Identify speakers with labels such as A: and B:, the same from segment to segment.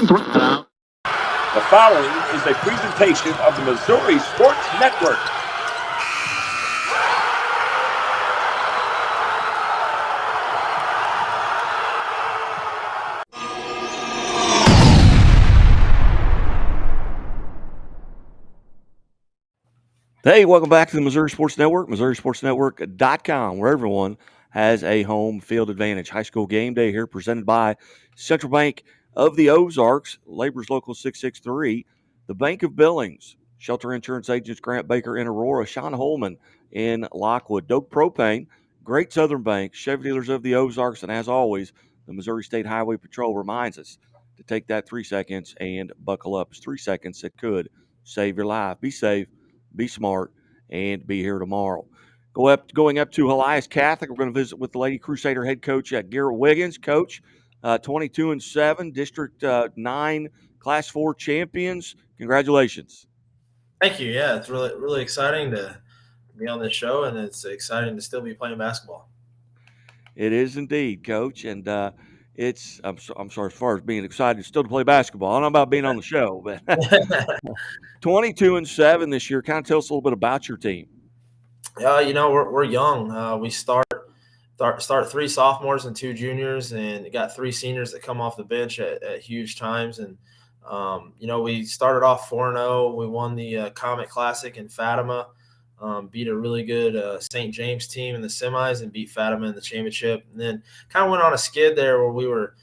A: The following is a presentation of the Missouri Sports Network.
B: Hey, welcome back to the Missouri Sports Network, MissouriSportsNetwork.com, where everyone has a home field advantage. High school game day here presented by Central Bank of the Ozarks, Labor's Local 663, the Bank of Billings, Shelter Insurance Agents Grant Baker in Aurora, Sean Holman in Lockwood, Doak Propane, Great Southern Bank, Chevy Dealers of the Ozarks, and as always, the Missouri State Highway Patrol reminds us to take that 3 seconds and buckle up. It's 3 seconds that could save your life. Be safe, be smart, and be here tomorrow. Going up to Helias Catholic, we're going to visit with the Lady Crusader head coach at Garrett Wiggans. Coach, 22-7, District 9, Class 4 champions. Congratulations.
C: Thank you. Yeah, it's really exciting to be on this show, and it's exciting to still be playing basketball.
B: It is indeed, Coach, and I'm sorry, as far as being excited still to play basketball. I don't know about being on the show, but 22-7 this year. Kind of tell us a little bit about your team.
C: We're young. We start 3 sophomores and 2 juniors, and got 3 seniors that come off the bench at huge times. And we started off 4-0. We won the Comet Classic in Fatima, beat a really good St. James team in the semis, and beat Fatima in the championship. And then kind of went on a skid there where we were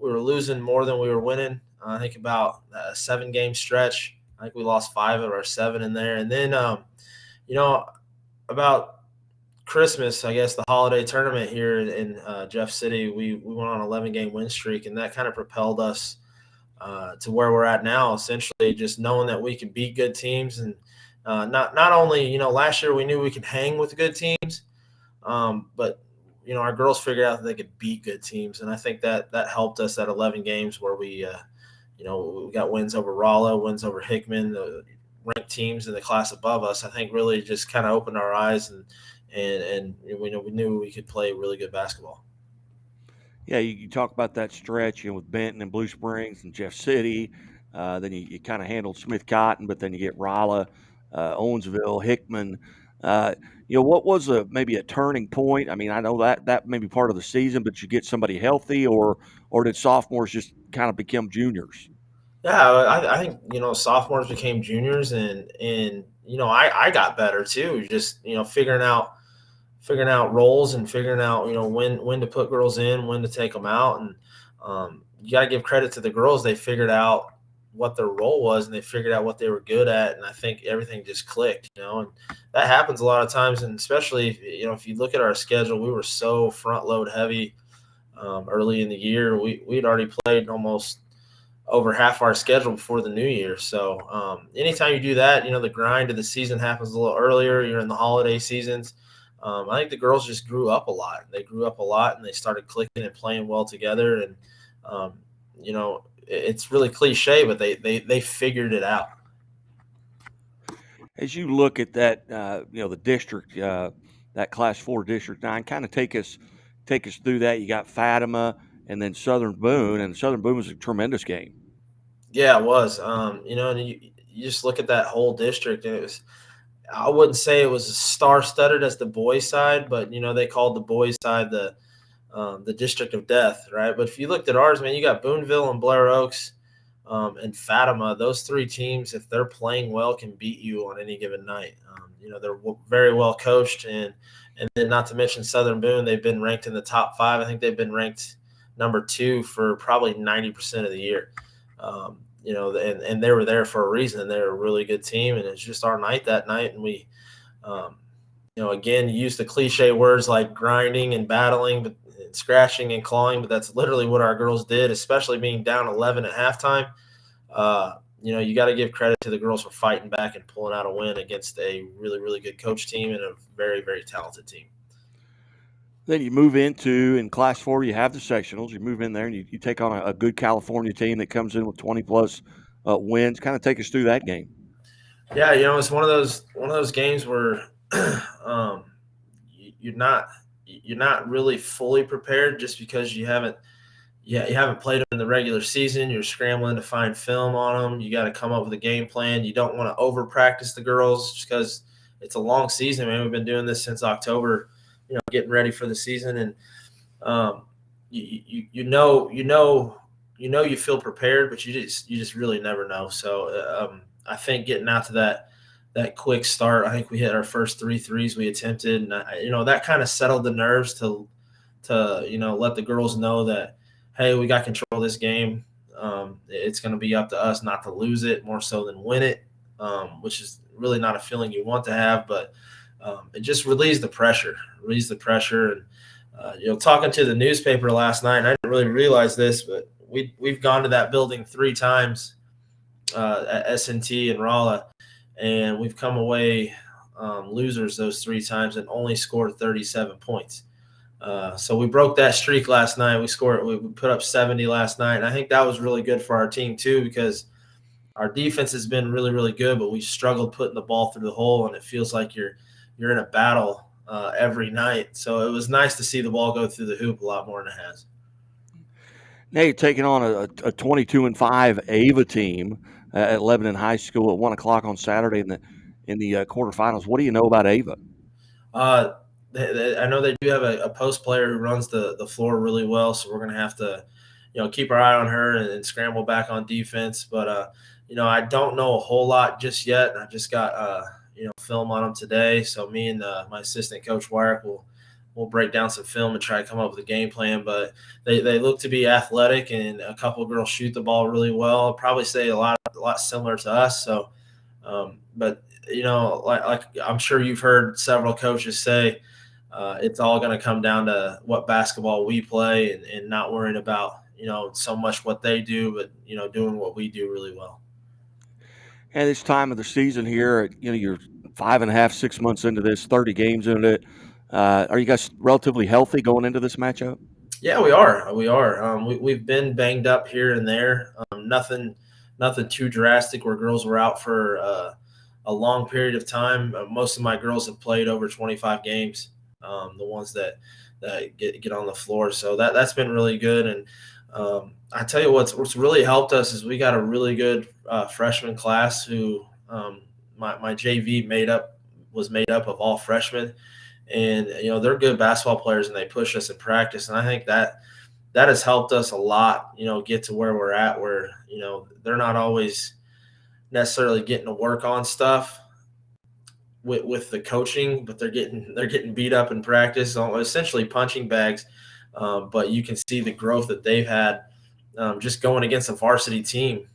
C: losing more than we were winning. I think about a 7-game stretch. I think we lost 5 of our 7 in there. And then, about Christmas, I guess the holiday tournament here in Jeff City, we went on an 11-game win streak, and that kind of propelled us to where we're at now, essentially just knowing that we can beat good teams. And not only, last year we knew we could hang with good teams, but, our girls figured out that they could beat good teams. And I think that helped us at 11 games where we got wins over Rolla, wins over Hickman, the ranked teams in the class above us. I think really just kind of opened our eyes, and we knew we could play really good basketball.
B: Yeah, you talk about that stretch, with Benton and Blue Springs and Jeff City. Then you kind of handled Smith Cotton, but then you get Rolla, Owensville, Hickman. What was maybe a turning point? I mean, I know that may be part of the season, but you get somebody healthy, or did sophomores just kind of become juniors?
C: Yeah, I think sophomores became juniors, and I got better too. Just figuring out roles and figuring out when to put girls in, when to take them out. And you got to give credit to the girls. They figured out what their role was, and they figured out what they were good at. And I think everything just clicked, and that happens a lot of times. And especially if you look at our schedule, we were so front load heavy early in the year. We'd already played almost over half our schedule before the new year. So anytime you do that, the grind of the season happens a little earlier. You're in the holiday seasons. I think the girls just grew up a lot. They grew up a lot, and they started clicking and playing well together. And, it's really cliche, but they figured it out.
B: As you look at that, the district, that Class 4 District 9, kind of take us through that. You got Fatima and then Southern Boone, and Southern Boone was a tremendous game.
C: Yeah, it was. And you just look at that whole district, and it was – I wouldn't say it was star-studded as the boys' side, but they called the boys' side the district of death, right? But if you looked at ours, man, you got Booneville and Blair Oaks and Fatima. Those 3 teams, if they're playing well, can beat you on any given night. They're very well coached, and then not to mention Southern Boone. They've been ranked in the top 5. I think they've been ranked number 2 for probably 90% of the year. And they were there for a reason. They're a really good team, and it's just our night that night. And we, again, use the cliche words like grinding and battling, but and scratching and clawing, but that's literally what our girls did, especially being down 11 at halftime. You got to give credit to the girls for fighting back and pulling out a win against a really, really good coach team and a very, very talented team.
B: Then you move in Class 4, you have the sectionals. You move in there and you take on a good California team that comes in with 20-plus wins. Kind of take us through that game.
C: Yeah, it's one of those games where you're not really fully prepared just because you haven't you haven't played them in the regular season. You're scrambling to find film on them. You got to come up with a game plan. You don't want to over practice the girls just because it's a long season, man. We've been doing this since October, getting ready for the season. And you feel prepared, but you just really never know. So I think getting out to that quick start, I think we hit our first 3 threes we attempted, and that kind of settled the nerves to let the girls know that, hey, we got control of this game. It's going to be up to us not to lose it more so than win it, which is really not a feeling you want to have, but it just relieves the pressure. And talking to the newspaper last night, and I didn't really realize this, but we've gone to that building 3 times at S&T and Rolla, and we've come away losers those 3 times and only scored 37 points. So we broke that streak last night. We put up 70 last night, and I think that was really good for our team too, because our defense has been really, really good, but we struggled putting the ball through the hole, and it feels like you're in a battle every night. So it was nice to see the ball go through the hoop a lot more than it has.
B: Now you're taking on a 22-5 Ava team at Lebanon High School at 1:00 on Saturday in the quarterfinals. What do you know about Ava?
C: I know they do have a post player who runs the floor really well, so we're going to have to, keep our eye on her and scramble back on defense. But I don't know a whole lot just yet. I just got film on them today, so me and my assistant coach Warwick will break down some film and try to come up with a game plan. But they look to be athletic, and a couple of girls shoot the ball really well. I'll probably say a lot similar to us. So, but like I'm sure you've heard several coaches say, it's all going to come down to what basketball we play, and not worrying about so much what they do, but doing what we do really well.
B: And this time of the season here, you're 5.5, 6 months into this, 30 games into it. Are you guys relatively healthy going into this matchup?
C: Yeah, we are. We've been banged up here and there. Nothing too drastic where girls were out for a long period of time. Most of my girls have played over 25 games. The ones that get on the floor. So that's been really good. And I tell you what's really helped us is we got a really good freshman class who my JV was made up of all freshmen. And, they're good basketball players, and they push us in practice. And I think that has helped us a lot, get to where we're at, where, they're not always necessarily getting to work on stuff with the coaching, but they're getting beat up in practice, essentially punching bags. But you can see the growth that they've had just going against a varsity team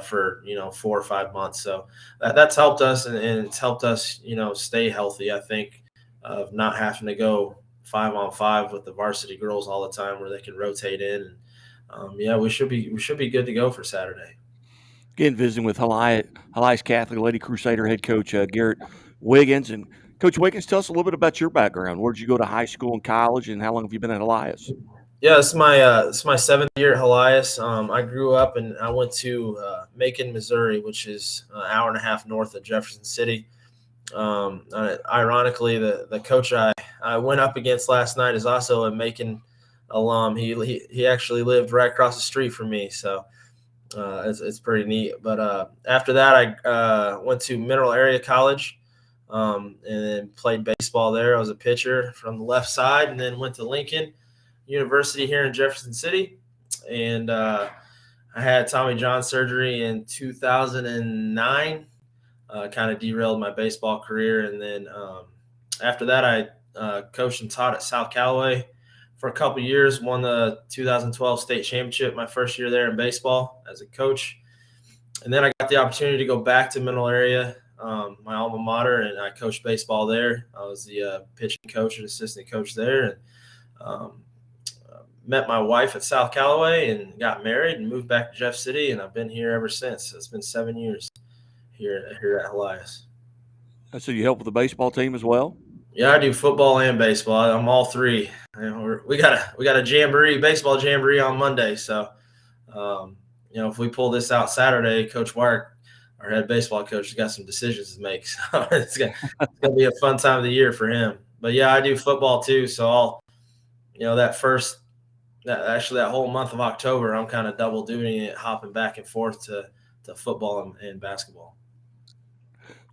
C: for 4 or 5 months. So that's helped us, and it's helped us stay healthy, I think, of not having to go 5-on-5 with the varsity girls all the time, where they can rotate in. And we should be good to go for Saturday.
B: Again, visiting with Helias Catholic Lady Crusader head coach Garrett Wiggans. And Coach Wiggans, tell us a little bit about your background. Where did you go to high school and college, and how long have you been at Helias?
C: Yeah, it's my 7th year at Helias. I grew up, and I went to Macon, Missouri, which is an hour and a half north of Jefferson City. Ironically, the coach I went up against last night is also a Macon alum. He actually lived right across the street from me, so it's pretty neat. But after that, I went to Mineral Area College, and then played baseball there. I was a pitcher from the left side, and then went to Lincoln University here in Jefferson City, and I had Tommy John surgery in 2009. Kind of derailed my baseball career, and then after that, I coached and taught at South Callaway for a couple years. Won the 2012 state championship my first year there in baseball as a coach, and then I got the opportunity to go back to Mineral Area, my alma mater, and I coached baseball there. I was the pitching coach and assistant coach there, and met my wife at South Callaway and got married and moved back to Jeff City, and I've been here ever since. It's been 7 years here at Helias.
B: So you help with the baseball team as well?
C: Yeah, I do football and baseball. I'm all three. We got a jamboree, baseball jamboree on Monday. So, if we pull this out Saturday, Coach Warwick, our head baseball coach, has got some decisions to make. So it's gonna be a fun time of the year for him. But yeah, I do football too. So that first Actually, that whole month of October, I'm kind of double dutying it, hopping back and forth to football and basketball.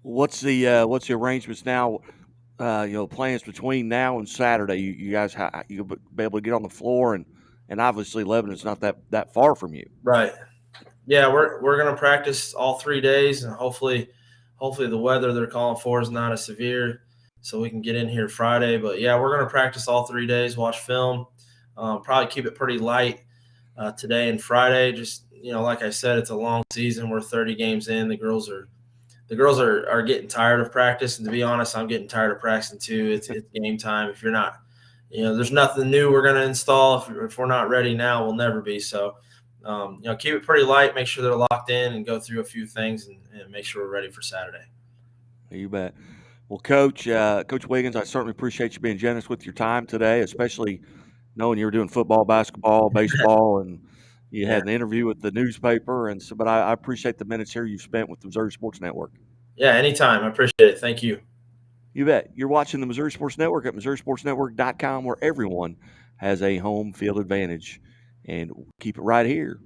B: What's the arrangements now? Plans between now and Saturday. You guys, you be able to get on the floor, and obviously Lebanon's not that far from you.
C: Right. Yeah, we're gonna practice all 3 days, and hopefully the weather they're calling for is not as severe, so we can get in here Friday. But yeah, we're gonna practice all 3 days, watch film, probably keep it pretty light today and Friday. Just like I said, it's a long season. We're 30 games in. The girls are getting tired of practice, and to be honest, I'm getting tired of practicing too. It's game time. If you're not, there's nothing new we're gonna install. If we're not ready now, we'll never be. So. Keep it pretty light, make sure they're locked in, and go through a few things and make sure we're ready for Saturday.
B: You bet. Well, Coach Wiggans, I certainly appreciate you being generous with your time today, especially knowing you were doing football, basketball, baseball, and you had an interview with the newspaper. And so, but I appreciate the minutes here you've spent with the Missouri Sports Network.
C: Yeah, anytime. I appreciate it. Thank you.
B: You bet. You're watching the Missouri Sports Network at MissouriSportsNetwork.com, where everyone has a home field advantage. And keep it right here